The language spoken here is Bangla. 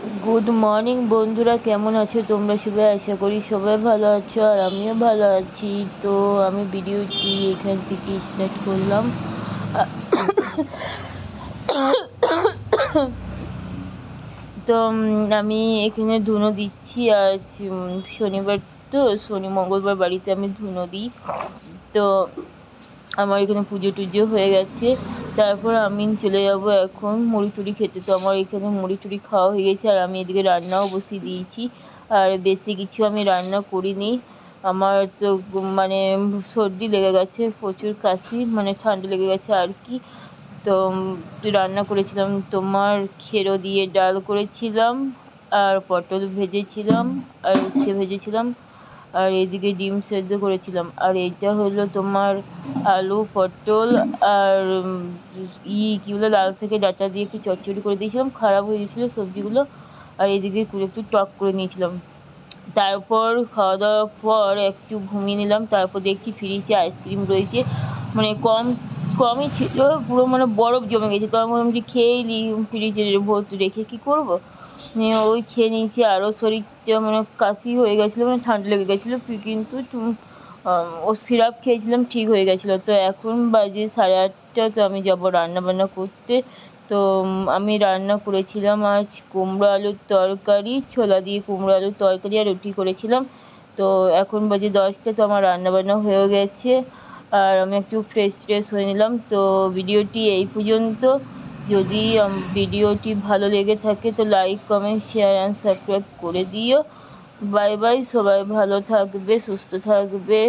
গুড মর্নিং বন্ধুরা, কেমন আছো তোমরা সবাই? আশা করি সবাই ভালো আছো আর আমিও ভালো আছি। তো আমি ভিডিওটি এখান থেকে স্টার্ট করলাম। তো আমি এখানে ধুনো দিচ্ছি। আজ শনিবার, তো মঙ্গলবার বাড়িতে আমি ধুনো দিই। তো আমার এখানে পুজো টুজো হয়ে গেছে। তারপর আমি চলে যাব এখন মুড়ি টুড়ি খেতে। তো আমার এখানে মুড়ি টুড়ি খাওয়া হয়ে গেছে আর আমি এদিকে রান্নাও বসিয়ে দিয়েছি। আর বেশি কিছু আমি রান্না করিনি। আমার তো মানে সর্দি লেগে গেছে, প্রচুর কাশি, মানে ঠান্ডা লেগে গেছে আর কি। তো রান্না করেছিলাম তোমার খেরো দিয়ে ডাল করেছিলাম, আর পটল ভেজেছিলাম, আর উচ্ছে ভেজেছিলাম, আর এদিকে ডিম সেদ্ধ করেছিলাম। আর এইটা হলো তোমার আলু পটল আর কি বলে লাল থেকে ডাঁটা দিয়ে একটু চচ্চড়ি করে দিয়েছিলাম, খারাপ হয়ে গেছিলো সবজিগুলো। আর এদিকে একটু টক করে নিয়েছিলাম। তারপর খাওয়া দাওয়ার পর একটু ঘুমিয়ে নিলাম। তারপর দেখছি ফ্রিজে আইসক্রিম রয়েছে, মানে কমই ছিল, পুরো মানে বরফ জমে গেছে। তো আমি ভাবলাম যে খেয়েই নিই, ফ্রিজে ভর্তি রেখে কী করবো। ওই খেয়ে নিয়েছি। আরও শরীরটা মানে কাশি হয়ে গেছিলো, মানে ঠান্ডা লেগে গেছিলো, কিন্তু ও সিরাপ খেয়েছিলাম, ঠিক হয়ে গেছিলো। তো এখন বাজে 8:30। তো আমি যাবো রান্না বান্না করতে। তো আমি রান্না করেছিলাম আজ কুমড়ো আলুর তরকারি, ছোলা দিয়ে কুমড়ো আলুর তরকারি আর রুটি করেছিলাম। তো এখন বাজে 10টা। তো আমার রান্না বান্না হয়ে গেছে আর আমি একটু ফ্রেশ ট্রেশ হয়ে নিলাম। তো ভিডিওটি এই পর্যন্ত। যদি ভিডিওটি ভালো লেগে থাকে তো like comment share and subscribe করে দিও। বাই বাই, সবাই ভালো থাকবে, সুস্থ থাকবে।